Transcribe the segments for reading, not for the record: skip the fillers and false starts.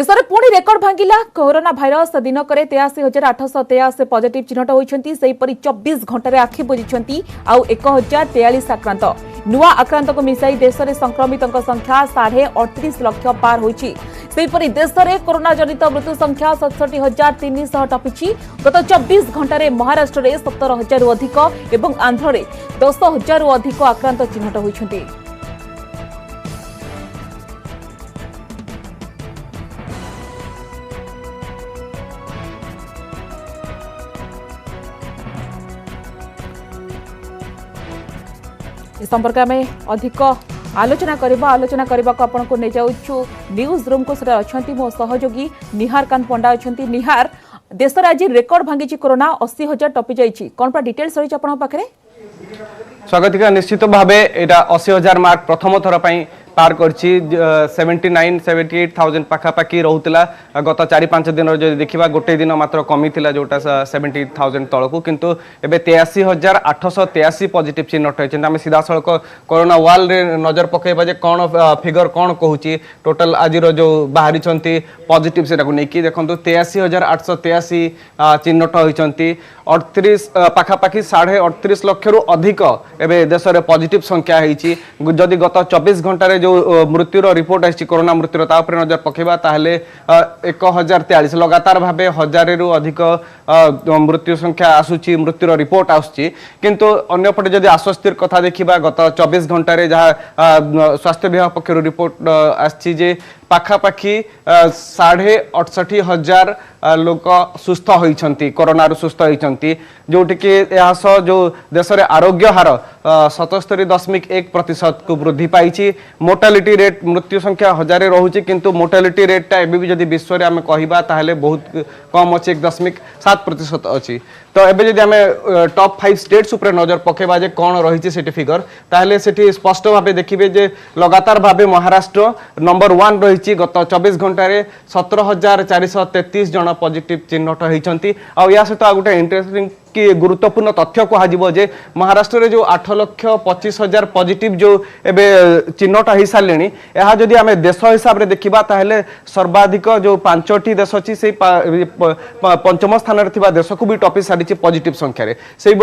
देश में पुणी रेकर्ड भांगिला कोरोना भाइरस दिनक 83,883 पॉजिटिव चिन्हट होती 24 घंटे आखि बुझी आउ 1043 आक्रांत नुआ आक्रांत को मिसाई देश में संक्रमित संख्या 38.5 लाख पार होती देश में कोरोना जनित मृत्यु संख्या 67,300 टपिछि। गत 24 घंटे महाराष्ट्र में 17,000 अधिक और आंध्र में 10,000 अधिक आक्रांत चिन्हट होती। इस संपर्क में अधिक आलोचना करने को आपन को ले जाउछु न्यूज रूम को सर अछंती मो सहयोगी निहार कांत पंडा अछंती। निहार, देश रे आज रेकर्ड भांगी कोरोना 80,000 टपी जाइछि, कोन पर डिटेल्स रही आपन पाखरे? स्वागतिका निश्चित भावे एटा 80,000 मार्क प्रथम थर पई पार करछि। 78,000 पाखापाखि रोला गत 4-5 दिन जो देखा गोटे दिन मात्र कमी थिला जोटा 70,000 तलकू किंतु एबे 83,883 पॉजिटिव चिन्हट होइछन। आम सीधा सड़क कोरोना वाल रे नजर पकेबा जे कोन फिगर कोन कहूची टोटल आज जो बाहरी छंती पॉजिटिव सेटा को नेकी देखंतु 83,883 चिन्हट होइछंती। 38 पाखापाखि 38.5 लाख रु अधिक एबे देश रे पॉजिटिव संख्या होइछि। जदि गत 24 घंटा जो मृत्युर रिपोर्ट आछि कोरोना मृत्युर तापर नजर पकेबा ताहले 1043 लगातार भाबे 1000 रु अधिक मृत्यु संख्या आसुची, मृत्युर रिपोर्ट आसुची। किंतु अन्य पटे जदि आश्वस्तिर कथा देखिबा गत 24 घंटा रे जहा स्वास्थ्य विभाग पक्षरु रिपोर्ट आछि जे पाखापाखि 68,500 लोक सुस्थ होइछंती, कोरोना रु सुस्थ होइछंती, जोटि कि यास जो देश रे आरोग्य हार 77.1% को वृद्धि पाइछि। मोर्टालिटी रेट मृत्यु संख्या 1000 रहुछि किंतु मोर्टालिटी रेट एबे भी जदि विश्व रे आमे कहिबा ताहले बहुत कम अछि, 1.7% अछि। तो एबे जदि आमे टॉप 5 स्टेट्स ऊपर नजर पकेबा जे कोन रहिछि सेठी फिगर ताहले सेठी स्पष्ट भाबे देखिबे जे लगातार भाबे महाराष्ट्र नंबर 1 रहिछि। गत 24 घंटा रे 17,433 जन पॉजिटिव चिन्हट होइछंती। आ या सहित आ गुटे इंटरेस्टिंग कि गुरुत्वपूर्ण तथ्य कह जे महाराष्ट्र जो 8,25,000 पॉजिटिव जो एबे चिन्हट हो सारे यह जदि आम देश हिसाब से देखा ताहले सर्वाधिक जो 5टी देश अच्छी से पंचम स्थान में देश को भी टपी सारी पॉजिटिव संख्यार से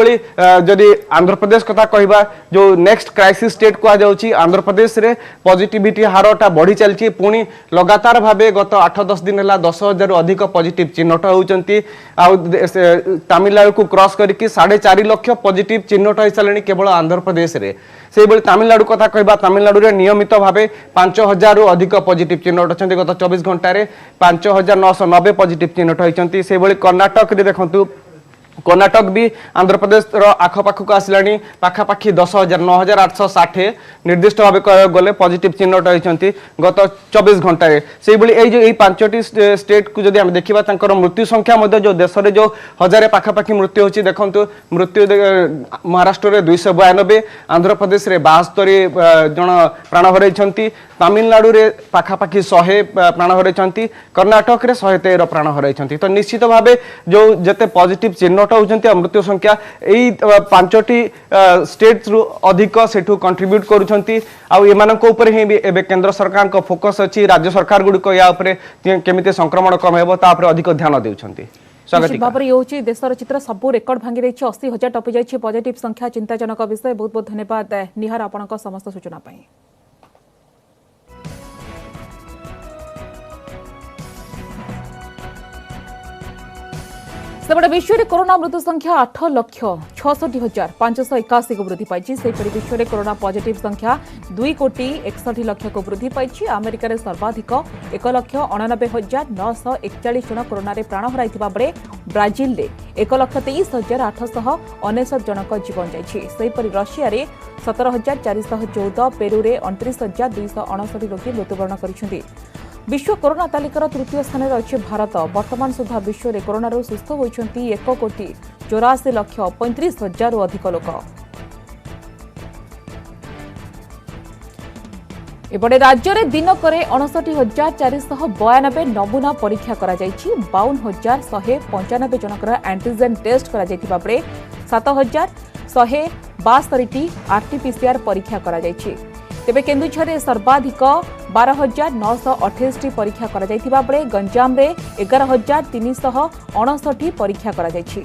जदि आंध्र प्रदेश कथा कहवा जो next crisis state कहुच्छी Andhra Pradesh रे पॉजिटिविटी हारटा बढ़ी चलती पुणी लगातार भावे गत 8-10 दिन है 10,000 अधिक पॉजिटिव चिन्हट होती। तमिलनाडु को क्रॉस करके 4.5 लाख पॉजिटिव चिन्हट हो सारे केवल आंध्र प्रदेश रे। से तमिलनाडु कथा कहबा तमिलनाडु रे नियमित भावे 5,000 अधिक पॉजिटिव चिन्हट अच्छा गत 24 घंटा 5,990 पॉजिटिव चिन्हट होती। से कर्णाटक रे देखंतु कर्णाटक भी आंध्र प्रदेश आखपाख को आसलानी पाखापाखि 10,000 9,860 निर्दिष्ट भाव गले पॉजिटिव चिन्हट होती गत 24 घंटा से जो 5टी स्टेट को जब देखा मृत्यु संख्या जो देश में जो 1000 पाखापाखि मृत्यु होती देखु मृत्यु महाराष्ट्र में 292, आंध्र प्रदेश में 72 जन प्राण हरई, तमिलनाडु रे पाखापाखि 100 प्राण हरई, कर्णाटक रे 113 प्राण हरई। तो निश्चित भाव जो जते पॉजिटिव चिन्हट होती मृत्यु संख्या यही 5टी स्टेट रु अधिक सेठू कंट्रीब्यूट करुछंती। आउ एमानक ऊपर ही एबे केंद्र सरकार को फोकस अछि, राज्य सरकार गुडिक या ऊपर केमिते संक्रमण कम हेबो ता ऊपर अधिक ध्यान देउछंती। निश्चित भाव ये देशर चित्र सबू रेकर्ड भांगी रही 80,000 टपी जाइए पॉजिटिव संख्या चिंताजनक विषय। बहुत बहुत धन्यवाद निहार आपनक समस्त सूचना पाई। सेपटे विश्व में कोरोना मृत्यु संख्या 8,66,581 को वृद्धि पाई। विश्व में कोरोना पॉजिटिव संख्या 2,61,00,000 को वृद्धि पाई। अमेरिका में सर्वाधिक 1,89,941 जन कोरोना प्राण हराई बेले ब्राजिल में 1,23,819 जनक जीवन जाइए। रशिया में 17,414, पेरू में 29,269 रोगी मृत्युवरण कर। विश्व कोरोना तालिकार तृतीय स्थान में अच्छे भारत। वर्तमान सुधा विश्व में कोरोना सुस्थ होती 1,84,35,000 अधिक लोक। एपटे राज्य में दिनक 59,492 नमूना परीक्षा करा 52,195 जनकर एंटीजेन टेस्ट करा 7,162 आरटीपीसीआर परीक्षा करा। तेबे केन्दुझर सर्वाधिक 12,928 परीक्षा करा जायतिबा बेले गंजाम रे 11,359 परीक्षा करा जायछि।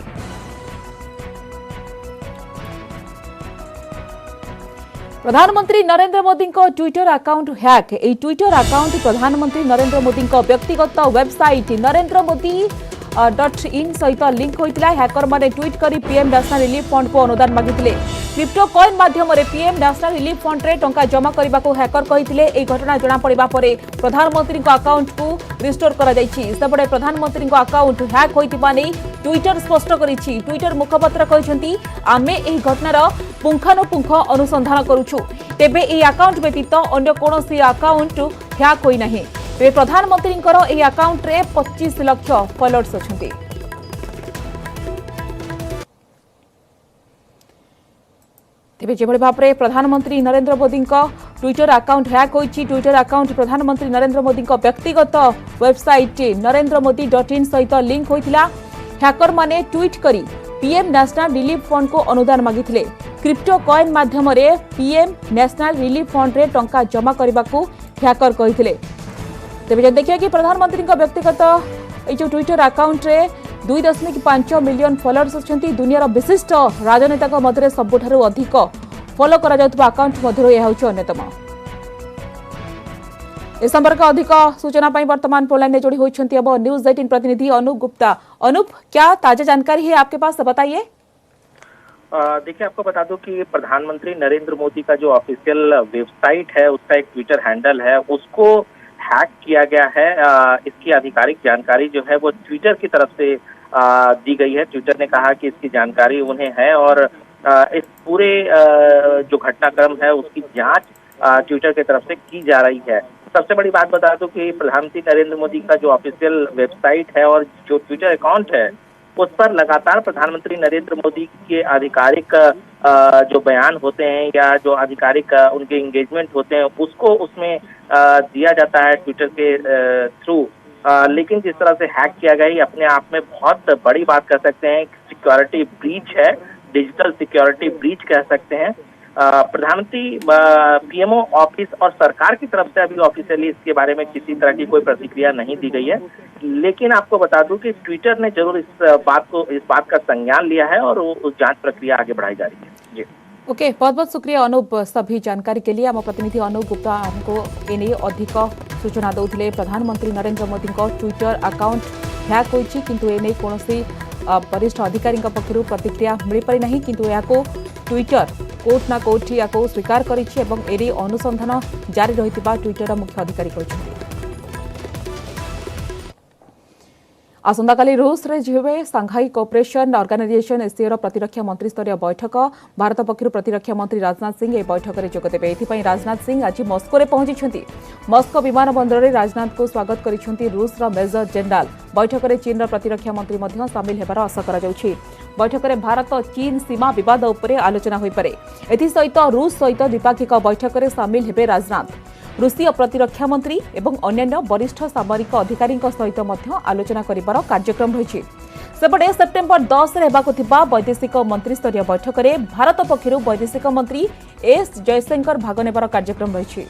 प्रधानमंत्री Narendra Modi Twitter account hack. ए ट्विटर अकाउंट प्रधानमंत्री नरेंद्र मोदी व्यक्तिगत वेबसाइट narendramodi.in सहित लिंक होता। हैकर माने ट्वीट करी पीएम नेशनल रिलीफ फंड को अनुदान मागिथिले। क्रिप्टो कॉइन माध्यम रे पीएम नेशनल रिलीफ फंड रे टंका जमा करबा को हैकर कहिथिले। ए घटना जणा पड़िबा परे प्रधानमंत्री अकाउंट को रिस्टोर करा जायछि। सेबडे प्रधानमंत्री अकाउंट हैक होइतिबा नै ट्विटर स्पष्ट करिछि। ट्विटर मुखपत्र कहिसंती आमे एही घटनार पुंखानुपुंख अनुसंधान करूछु। तेबे ए अकाउंट व्यतीत अन्य कोनोसी अकाउंट हैक होई नाही। तेबे प्रधानमंत्री एही अकाउंट रे 25 लाख फॉलोअर्स अछंती। तेबे जेभଳି भाबरे प्रधानमंत्री Narendra Modi Twitter account hack होइछि। ट्विटर अकाउंट प्रधानमंत्री नरेंद्र मोदी व्यक्तिगत वेबसाइट narendramodi.in सहित लिंक होइतिला। हैकर माने ट्वीट करी पीएम नेशनल रिलीफ फंड को अनुदान मागिथिले। क्रिप्टो कॉइन माध्यम रे पीएम नेशनल रिलीफ फंड रे टंका जमा करबा को हैकर कहिथिले। तेबे जे देखिए कि प्रधानमंत्री व्यक्तिगत ए जो ट्विटर अकाउंट रे 2.5 मिलियन फॉलोअर्स अछंती। दुनियार विशिष्ट राजनेता मध्य सबुठारु अधिक फॉलो करा जाउतबा अकाउंट मध्य यह होछि अन्यतम। इस संपर्क अधिक सूचना पाई वर्तमान पोलैंड में जोड़ी होइछंती अब न्यूज 18 प्रतिनिधि अनूप गुप्ता। अनूप, क्या ताजा जानकारी है आपके पास, बताइए। देखिए, आपको बता दूं कि प्रधानमंत्री नरेंद्र मोदी का जो ऑफिशियल वेबसाइट है, उसका एक ट्विटर हैंडल है, उसको हैक किया गया है। इसकी आधिकारिक जानकारी जो है वो ट्विटर की तरफ से दी गई है। ट्विटर ने कहा कि इसकी जानकारी उन्हें है और इस पूरे जो घटनाक्रम है उसकी जांच ट्विटर की तरफ से की जा रही है। सबसे बड़ी बात बता दूं कि प्रधानमंत्री नरेंद्र मोदी का जो ऑफिशियल वेबसाइट है और जो ट्विटर अकाउंट है उस पर लगातार प्रधानमंत्री नरेंद्र मोदी के आधिकारिक जो बयान होते हैं या जो आधिकारिक उनके एंगेजमेंट होते हैं उसको उसमें दिया जाता है ट्विटर के थ्रू। लेकिन जिस तरह से हैक किया गया, ये अपने आप में बहुत बड़ी बात कह सकते हैं। सिक्योरिटी ब्रीच है, डिजिटल सिक्योरिटी ब्रीच कह सकते हैं। प्रधानमंत्री पीएमओ ऑफिस और सरकार की तरफ से अभी ऑफिशियली इसके बारे में किसी तरह की कोई प्रतिक्रिया नहीं दी गई है। लेकिन आपको बता दूं कि ट्विटर ने जरूर इस बात का संज्ञान लिया है और उस जांच प्रक्रिया आगे बढ़ाई जा रही है। जी ओके, बहुत बहुत शुक्रिया अनूप सभी जानकारी के लिए। आम प्रतिनिधि अनूप गुप्ता हमको एने अधिक सूचना दौले। प्रधानमंत्री Narendra Modi Twitter account hack होइछि किंतु एने कोनोसी वरिष्ठ अधिकारी पक्षर प्रतिक्रिया मिल पारि नहीं, किंतु याको ट्विटर कोर्ट ना कोर्ट या स्वीकार करिछि एवं एरी अनुसंधान जारी रहितिबा ट्विटर मुख्य अधिकारी कहछन्ति। आसंताकाली रूस रे जिवे सांघाई कोऑपरेशन ऑर्गेनाइजेशन एससीओ प्रतिरक्षा मंत्री स्तरीय बैठक। भारत पक्षर प्रतिरक्षा मंत्री राजनाथ सिंह ए बैठक में जोगदेवे। एथिपाई राजनाथ सिंह आज मस्को रे पहुंची। मस्को विमान बंदर रे राजनाथ को स्वागत करिसेंती रूस रा मेजर जनरल। बैठक में चीन रा प्रतिरक्षा मंत्री मध्य शामिल हेबार आशा करा जाउछि। बैठक में भारत चीन सीमा विवाद उपरे आलोचना होई पारे। एथि सहित रूस सहित द्विपाक्षिक बैठक में शामिल हेबे राजनाथ। रूसीय प्रतिरक्षा मंत्री एवं अन्य वरिष्ठ सामरिक अधिकारी सहित आलोचना करिबार कार्यक्रम रही। सेपटे सेप्टेम्बर 10 रे हेबाकु थिबा वैदेशिक मंत्री स्तरीय बैठक में भारत पक्षर वैदेशिक मंत्री एस जयशंकर भाग नेबार कार्यक्रम रही।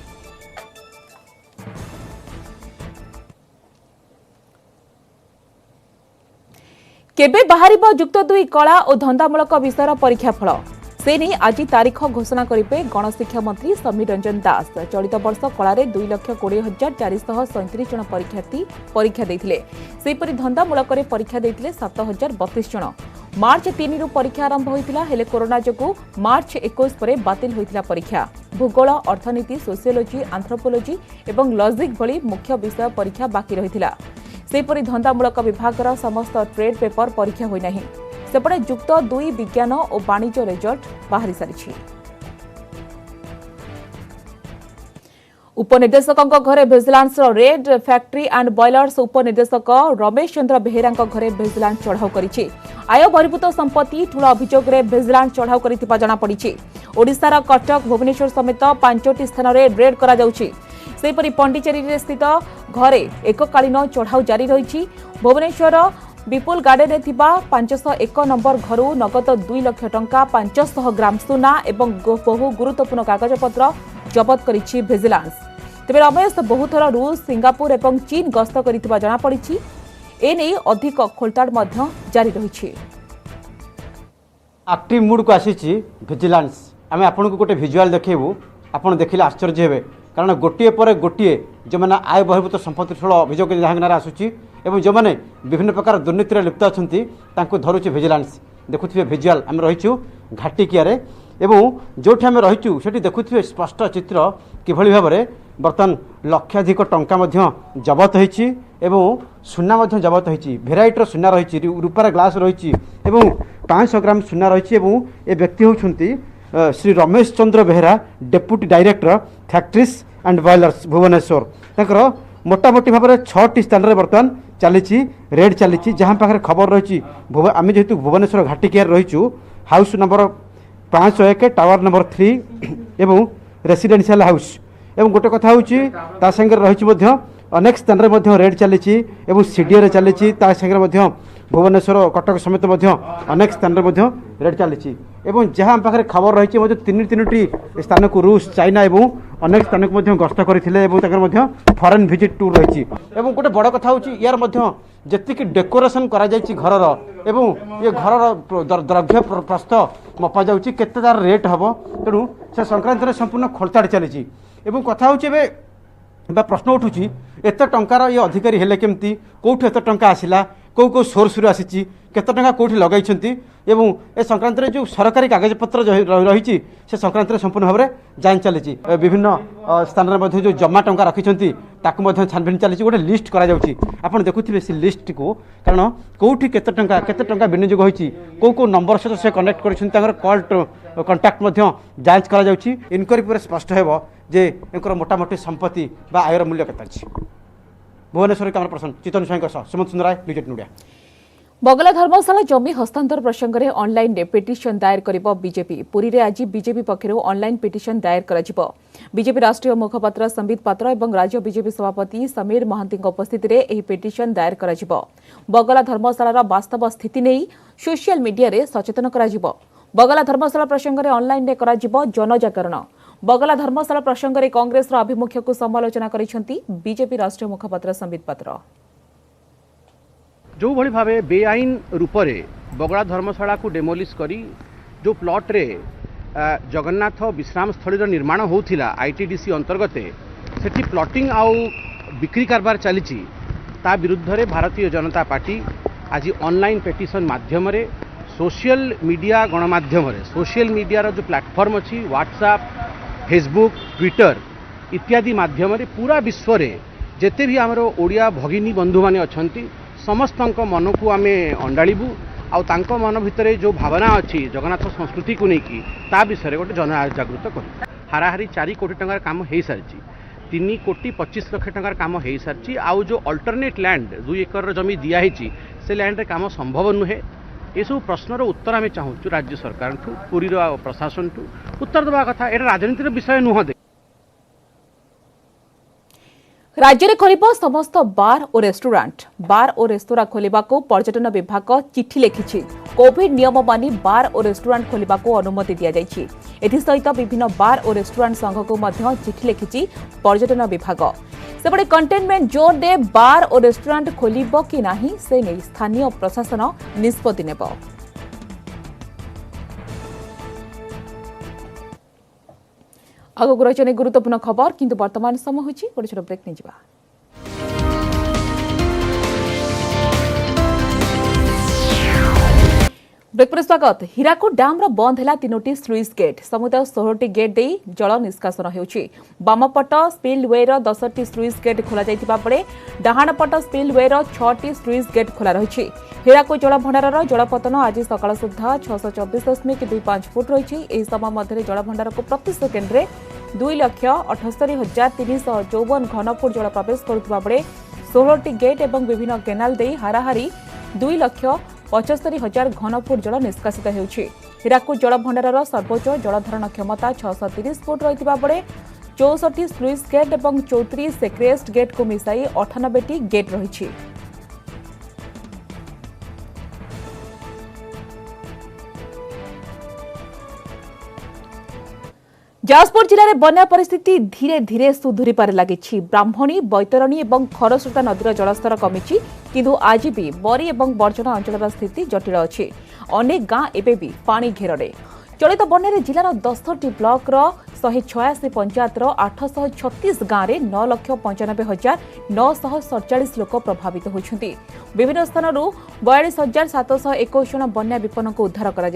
केबे बाहरिबो युक्त 2 कला और धंदामूलक विषय परीक्षा फल, से नहीं आज तारीख घोषणा करेंगे गणशिक्षा मंत्री समीर रंजन दास। चलित वर्ष कला 2,20,437 जन परीक्षार्थी परीक्षा देते। सेहीपरि धंदामूलक परीक्षा देते 7,032 जन। मार्च 3 रु परीक्षा आरंभ होता है, कोरोना जो मार्च 21 पर बातिल होता परीक्षा। भूगोल, अर्थनीति, सोशियोलोजी, आंथ्रोपोलोजी और लॉजिक भली मुख्य विषय परीक्षा बाकी रही। सेहीपरि धंदामूलक विभाग समस्त ट्रेड पेपर परीक्षा होई नाही। सेपटे युक्त 2 विज्ञान और वाणिज्य रिजल्ट बाहरी सारी। उपनिर्देशकों घरे vigilance raid factory and boilers उपनिर्देशक रमेश चंद्र बेहेरा घरे भिजिलांस चढ़ाऊ करिछि। आय बहिर्भूत संपत्ति ठूल अभियोग में भिजिलांस चढ़ाऊ करिथिबा जଣା पड़िछि। ओडिशार कटक, भुवनेश्वर समेत 5टी स्थान में रेड करा जाउछि। सेहीपरि पंडिचेरी स्थित घरे एककालीन चढ़ाऊ जारी रही। भुवनेश्वर विपुल गार्डन में 501 नंबर घर नगद 2 लाख टंका, 500 ग्राम सुना और बहु गुरुत्वपूर्ण कागजपत्र जबत करिछि भिजिलांस। तेज रमेश बहुत थर रूस सिंगापुर और चीन गस्त कर जमापड़ी एने अधिक खोलताड़ जारी रही। एक्टिव मूड को आसी विजिलेंस आम आपन को गोटे भिजुआल देखू आपन देखिले आश्चर्य हे कारण गोटे पर गोटे जो मैंने आय बहिर्भूत संपत्ति ठूल अभियोग जहाँ आसूँ और जो मैंने विभिन्न प्रकार दुर्नीति लिप्त अच्छा धरुचे विजिलेंस देखुए भिजुआल आम रहीचु घाटिकिया एवं जो आम रहीचु से देखुए स्पष्ट चित्र किभली भाव में बर्तमान लक्षाधिक टंका जबत होती सुना जबत होती भेराइटर सुना रही रूपार ग्लास रही 500 ग्राम सुना रही ए व्यक्ति होती Shri Ramesh Chandra Behera deputy director factories and boilers Bhubaneswar तक मोटामोटी भाव में 6टी स्थान में बर्तमान चली रेड चली जहाँ पाखे खबर रही आम जेहेतु भुवनेश्वर घाटिकिया रहीचु हाउस नंबर 501 टावर नंबर 3 एवं रेसिडेंशियल हाउस एवं गोटे कथा होता सागर रही अनेक स्थान में रेड चली सीडीए चली सागर भुवनेश्वर कटक समेत अनेक स्थान में रेड चली जहाँ पाखे खबर रही तीन स्थान को रूस चाइना और अनेक स्थान को गस्त करते फॉरेन विजिट टूर रही गोटे बड़ कथा हूँ यार जी डेकोरेशन कर घर एवं ये घर द्रव्य प्रस्थ मपा जाऊँगी केते तार रेट हम तेणु से संक्रांत में संपूर्ण खोलताड़ चली कथा हूँ प्रश्न उठुची एत टंकार ये अधिकारी हेले केमती कौटू एत टंका आसिला कौ कौ सोर्स रु आसी केते टंका कौटी लगाइछंती एवं ए संक्रांत में जो सरकारी कागज पत्र रही से संक्रांत में संपूर्ण भाव में जांच चली विभिन्न स्थान में जो जमा टंका रखिंट ताकू छानबीन चली गोटे लिस्ट कर देखुए से लिस्ट को कारण कौटी केते टंका विनियोग होती कौ कौ नंबर सहित से कनेक्ट कर कॉल कंटाक्ट जांच कर इनक्वारी पर स्पष्ट हो जे मोटामोटी संपत्ति बा आयर मूल्य केते भुवनेश्वर कैमरा पर्सन चितन स्वाई सुमंत सुंदराय न्यूज 18 इंडिया। बगला धर्मशाला जमी हस्तांतर प्रसंग में ऑनलाइन पिटिशन दायर करिबो बीजेपी पुरी रे आज बीजेपी पक्षरु ऑनलाइन पिटिशन दायर कराजिबो बीजेपी राष्ट्रीय मुखपात्र संबित पात्र एवं राज्य बीजेपी सभापति समीर महांती उपस्थिति रे एही पिटिशन दायर कराजिबो बगला धर्मशाला वास्तव स्थिति नहीं सोशल मीडिया रे सचेतन कराजिबो बगला धर्मशाला प्रसंग में ऑनलाइन रे कराजिबो जनजागरण बगला धर्मशाला प्रसंग में कांग्रेस आभिमुख्य को समालोचना करिसेंती बीजेपी राष्ट्रीय मुखपात्र संबित पात्र जो भली भावे बेआईन रूप से बगड़ा धर्मशाला को डेमोलिश करी जो प्लॉट रे जगन्नाथ विश्राम स्थली निर्माण होता आईटीडीसी अंतर्गत सेठी प्लॉटिंग आउ बिक्री कारबार चली ता विरुद्ध रे भारतीय जनता पार्टी आज ऑनलाइन पिटिशन माध्यम रे सोशल मीडिया गणमाध्यम रे सोशल मीडिया जो प्लेटफॉर्म अच्छी व्हाट्सएप फेसबुक ट्विटर इत्यादि माध्यम रे पूरा विश्व रे जेते भी आमर ओडिया भगिनी बंधु माने अछंती समस्त मन को आम अंडाड़ू आउ तांको मन भितर जो भावना अच्छी जगन्नाथ संस्कृति को लेकिन ता विषय गोटे जन जागृत कर हाराहारी 4 कोटी टंकार काम हो सारी 3 कोटी 25 लाख टंकार काम हो सारी आउ जो अल्टरनेट लैंड 2 एकर जमी दिखाई से लैंड रे काम संभव नुहे ये सब प्रश्नर उत्तर आम चाहूँ राज्य सरकार पुरी प्रशासन उत्तर देवा कथा ये राजनीतिर विषय नुह राज्य में खोल समस्त बार और रेस्तोरां खोलने को पर्यटन विभाग चिठी लिखिछि कोविड नियम मानि बार और रेस्तोरां खोलने को अनुमति दि जाइछि एथिसहित विभिन्न बार और रेस्तोरां संघ को मध्य चिठी लिखिछि पर्यटन विभाग सेपटे कंटेनमेंट जोन रे बार और रेस्तोरां खोलिबो कि नाही से नै स्थानीय प्रशासन निष्पत्ति नेब आगक रही गुरुत्वपूर्ण खबर किंतु वर्तमान समय होछि बड़ छोट ब्रेक नै जिबा ब्रेक पर स्वागत हीराकुद डैम बंद है 3टी स्लुइस गेट समुदाय 16टी गेट दे जल निष्कासन होउछि बामपट स्पिलवे 10टी स्लुइस गेट खोला जाइतिबा पड़े डाहाणपट स्पिलवे 6टी स्लुइस गेट खोला रहिछि हीराकुद जल भंडारर जलपतन आज सकाळ सुधा 624.25 फुट रहिछि एही समय मध्य जल भंडार को प्रति सेकेंड रे 2,78,354 घनफुट जल प्रवेश करुवा बेले 16टी गेट एवं विभिन्न केनाल दे हाराहारी 2,75,000 घनफुट जल निष्कासित होउछि हीराकुद जल भंडारर सर्वोच्च जलधारण क्षमता 630 फुट रहितिबा बेले 64 स्लुइस गेट एवं 34 सेक्रेस्ट गेट को मिसाई 98टी गेट रहिछि जाजपुर जिले में बन्या परिस्थिति धीरे धीरे सुधुरी लगी। ब्राह्मणी बैतरणी और खरस्रोता नदीर जलस्तर कमी किंतु आज भी बरी और बर्जन अंचल स्थिति जटिल अच्छी। अनेक गाँ एवं भी पानी घेर चलित बन्या जिलार 10टी ब्लॉकर 186 पंचायतर 836 गाँव में 9,95,947 लोक प्रभावित होती। विभिन्न स्थान 42,721 जन बन्या विपन्न को उद्धार कर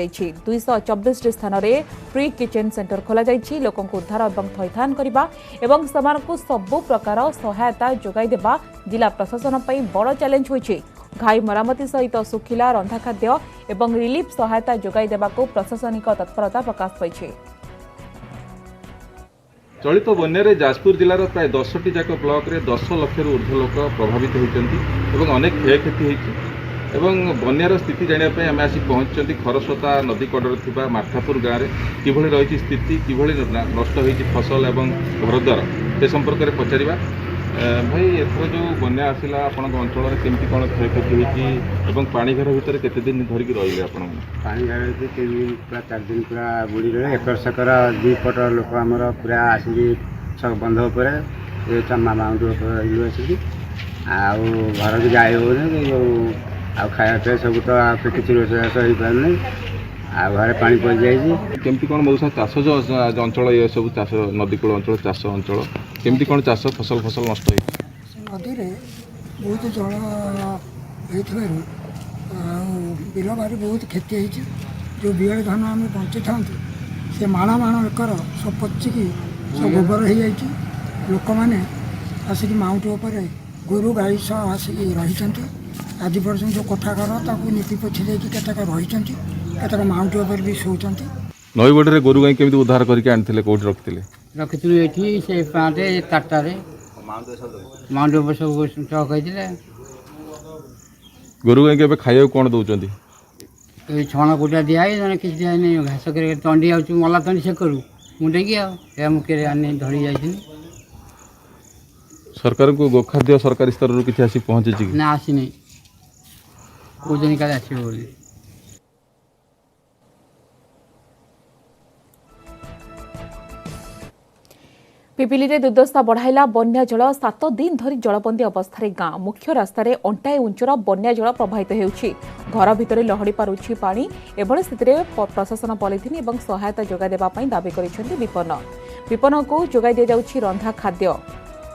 224 स्थान में फ्री किचेन सेंटर खोल लोक उद्धार और थैथान करने और सबु प्रकार सहायता जोगाई देवा जिला प्रशासन बड़ चैलेंज होइछि। घाई मरामती सहित सुखिला रंधा खाद्य और रिलीफ सहायता जोगाई देवा प्रशासनिक तत्परता प्रकाश पाई। चलित बन्या जाजपुर जिलार प्राय 10टी जाक ब्लॉक रे 10 लाख ऊर्ध्व लोक प्रभावित होती अनेक क्षयक्षति होती। बन्यार स्थिति जानापी आम आसी पहुंची खरस्रोता नदी कड़े थी मार्थापुर गाँव में किभली रही स्थिति किभली नष्ट होती फसल और घरद्वार से संपर्क में पचारा। भाई एथर जो बन्या आसला आपण अंचल केमती कौन क्षयक्षति होती पानीघर भितर केते दिन धरिक रही आप पानीघर 3 दिन पूरा 4 दिन पूरा बुड़ी रहे एकर सेकर 2 पट लोक आमर पूरा आसिक बंध उपर माउंट आसिक घर भी जाए हो खाया पिया सब तो किसी रोषेबास हो पारे घरे पानी पड़ जाए केमती कौन मौसा चाष जो अंचल ये सब चाष नदीकूल अंचल चाष अंचल केमती कौन चाष फसल फसल नष्ट नदी में बहुत जल होता बिल बारी बहुत क्षति होती। जो बिहड़ धान आम बंची था से माण एकर सब पचिकी सब गोबर हो जाती। लोक मैंने आसिक माउंट उपर गोरु गाई सह आसिक रही आज पर्यटन जो कोठा घर नीति पोछी देकी केतक रही केतक माउंट उपर भी शोचती। नईगढ़ गोरु गाई केमती उद्धार करके आनी कौट रखी रखिलु ये से पाटे ताटारे माउंट उपर सब चौकई गोरु गाई के खाइबा कौन दौरान छण कुटा दिखाई जन कि घास कर तंडी आऊँ मला तंडी से करूँ मुंडे मुखे आनी धरी जाइए। सरकार को गोखाद्य सरकारी स्तर किसी आसी पहुँची ना आसी नहीं ओजन का आसो बोली। पिपिली रे दुर्दशा बढ़ाइला बन्या जल 7 दिन धरी जलबंदी अवस्था गाँ मुख्य रास्तार अंटाए उंचर बन्या जल प्रवाहित होउछि। घर भितर लहड़ी पारुछि पानी। एभଳି स्थिति प्रशासन पॉलिथिन और सहायता जोगाई देबा पई दाबी करिसेंति विपन्न को जोगाई दिया जाउछि रंधा खाद्य।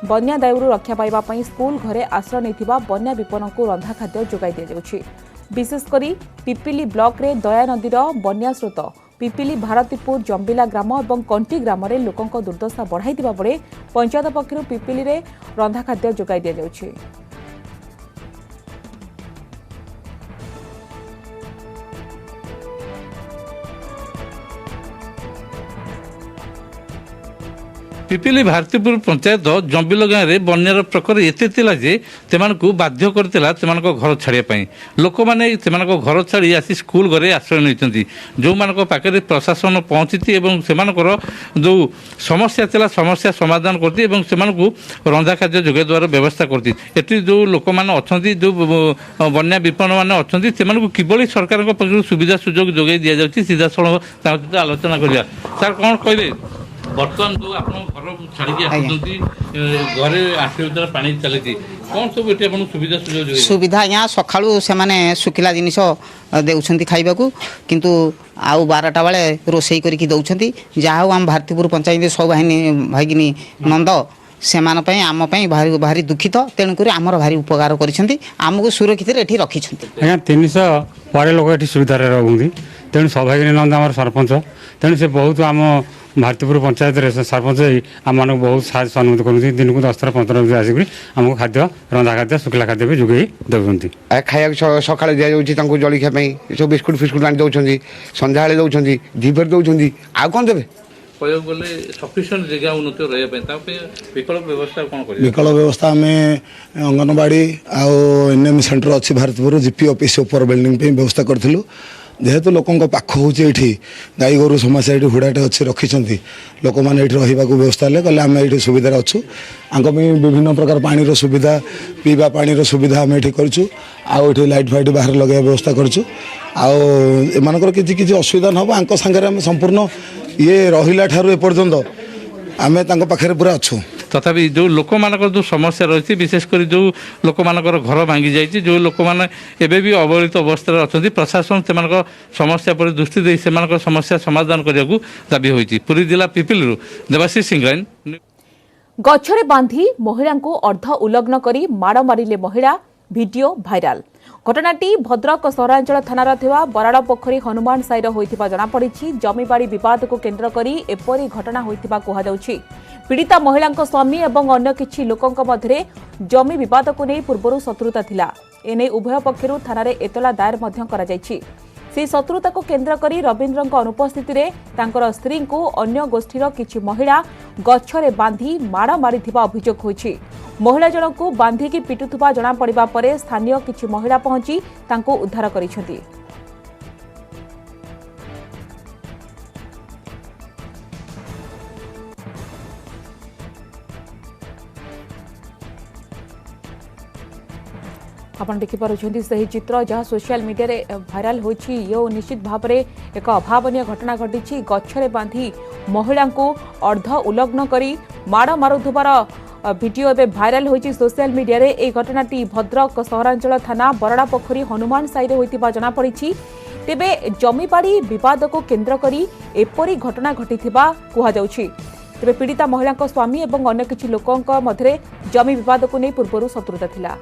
बन्या दायरू रक्षा पाइबा पई स्कूल घरे आश्रय नेथिबा बन्या विपन्न को रंधा खाद्य जोगाई दिया जाउछि। विशेषकर पिपिली ब्लॉक रे दया नदीर बन्या स्रोत पिपिली भारतीपुर जंबिला ग्राम और कंटी ग्राम में लोकों दुर्दशा बढ़ाई बेले पंचायत पक्षर पिपिली रे रंधा खाद्य जोगाई दिया जाउछि। पिपिली भारतीपुर पंचायत जंबिल गाँव में बन्यार प्रकार एत जे बाध्य करथिला घर छाड़िया लोक मैंने घर छाड़ी आसी स्कूल घरे आश्रय नहीं जो पाखे प्रशासन पहुँची से जो समस्या थिला समस्या समाधान करती रंधा खाद्य जोगाई द्वारा व्यवस्था करती। जो लोक मैंने अच्छा जो बन्या विपन्न मैंने अच्छा से किभली सरकार पक्ष सुविधा सुजोग जोगाई दि जाऊँगी सीधा सड़क आलोचना करा। सर कौन कहते बर्तमान जो आप घर छाड़ी घरे आश्रय पानी चलती कौन सब ये सुविधा सुजोग सुविधा यहाँ सका से शुखिला जिनिस देउछंती खाइबा को किंतु आउ 12टा बेले रोसई करके दौरान जहाँ आम भारतीपुर पंचायत सब भागिनी नंद से आम भारी भारी दुखित तेणुक आमर भारी उपकार करमको सुरक्षित ये रखी। आज्ञा 300 बड़े लोग ये सुविधा रहती तेणु सौभागिनी नंद आम सरपंच तेणु से बहुत आम भारतीपुर पंचायत सरपंच आम मानक बहुत साहस अनुमति कर दिन को 10-15 आसिक आमको खाद्य रंधा खाद्य शुखला खाद्य भी जोगे दौरान खाया सका दि जाऊँगी जलिखा सब बिस्कुट फिस्कुट आनी दौरान सन्ध्या दौरान दीपर दौरान आ कौन देवे सफिशिएंट जगह उन्नति विकल्प व्यवस्था कौन कर विकल्प व्यवस्था आम अंगनवाड़ी आम सेंटर अच्छी भारतीपुर जीपी ऑफिस ऊपर बिल्डिंग पे व्यवस्था करूँ जेहेतु लोकों पाख हूँ ये गाई गोरु समस्या ये हुड़ाटे अच्छे रखिंट लोक मैंने ये रहा व्यवस्था है कहले आम ये सुविधा अच्छु विभिन्न प्रकार पानी सुविधा पीवा पानी सुविधा आम ये करूँ आउे लाइट फाइट बाहर लगे व्यवस्था करूँ आम कि असुविधा न हो आम संगे संपूर्ण ये रहिला ठारू एपर्यंत आमे तांको पाखरे पूरा अच्छु तथापि जो लोक मानकर जो समस्या रही विशेषकर जो लोक मानकर घर भांगी जाइए जो लोक मैंने एवं भी अवहेलित अवस्था अच्छा प्रशासन से समस्या पर दृष्टि दे से समस्या समाधान करने को दाबी होती। पुरी जिला पिपिलू देवाशीष सिंह गछरे बांधी महिला को अर्ध उल्लग्न करी माड़ मारिले महिला वीडियो भाइराल। घटनाटी भद्रक सहरांचल थानार थिबा बराड़ पोखरी हनुमान साईर होइथिबा जणा पड़िछि। जमीबाड़ी विवाद को केन्द्र करी एपरी घटना होइथिबा कुहा जाउछि। पीड़िता महिला स्वामी एवं अन्य किछि लोकंक मध्यरे जमी विवाद को नहीं पूर्व शत्रुता थिला। एने उभय पक्षरु थानारे एतला दायर मध्य करा जायछि। से शत्रुता को केन्द्र करी रवीन्द्रଙ୍କ अनुपस्थिति रे तांकर स्त्री को अन्य गोष्ठीर किछि महिला गछरे बांधी माड़ मारिथिबा अभियोग होइछि। महिला जनक बांधिकी पिटुथुबा जणा पड़िबा परे स्थानीय किछि महिला पहुंची तांको उद्धार करिसेंती। आपण देखिपारुछन्ती सही चित्र जहाँ सोशल मीडिया रे भाइराल होइछि। यो निश्चित भाव में एक अभावनीय घटना घटी। गछरे बांधी महिला को अर्ध उल्लग्न करी माड़ मारुथुबार वीडियो एवं भाइराल होइछि सोशल मीडिया रे। ए घटनाटी भद्रक सहरांचल थाना बराड़ा पोखरी हनुमान साईरे होइतिबा जणा पड़िछि। तेबे जमीबाड़ी विवाद को केन्द्र करी एपरी घटना घटिथिबा कुहा जाउछि। तेबे पीड़िता महिला स्वामी एवं अन्य किछि लोकंक मध्यरे जमी विवाद को नहीं पूर्व शत्रुता थिला।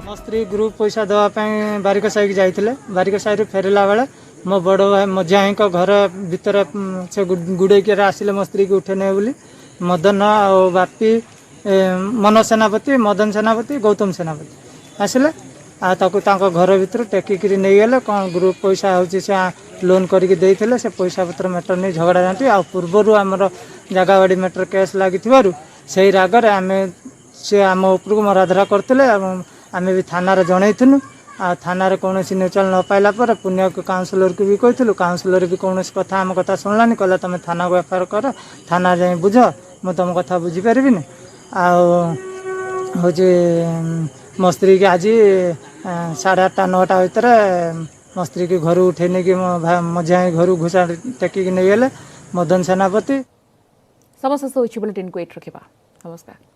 मो स्त्री ग्रुप पैसा देवाई बारिक साई की जाइए। बारिक साई फेरला बेले मो बड़ भाई मझिया घर भितर से गुड़े आसिले मो स्त्री की उठे बोली मदन आ बापी मनोज सेनापति मदन सेनापति गौतम सेनापति आसिले घर भितर टेकिक नहीं गले कौन ग्रुप पैसा हूँ से लोन करके से पैसा पत्र मैटर नहीं झगड़ा जाती आ पूर्वर आमर जगह बाड़ी मैटर केस लगी से रागर आम से आम उपरको मराधरा करते आम भी थाना जनईलु आ थाना कौन न्यूट्राल न पाइला पर पुण्य काउनसिलर को भी कहूँ काउनसिलर भी कौन कथा आम कथा शुणलानी कहला तुम थाना को एफआईआर कर थाना जाए बुझ मु तुम कथा बुझीपारि हूँ मो स्त्री की आज 8:30 9टा भितर मो स्त्री की घर उठे नहीं मझिया घर घुसा टेकिक नहीं गले मदन सेनापति। समस्त बुलेटिन को एट रखा। नमस्कार।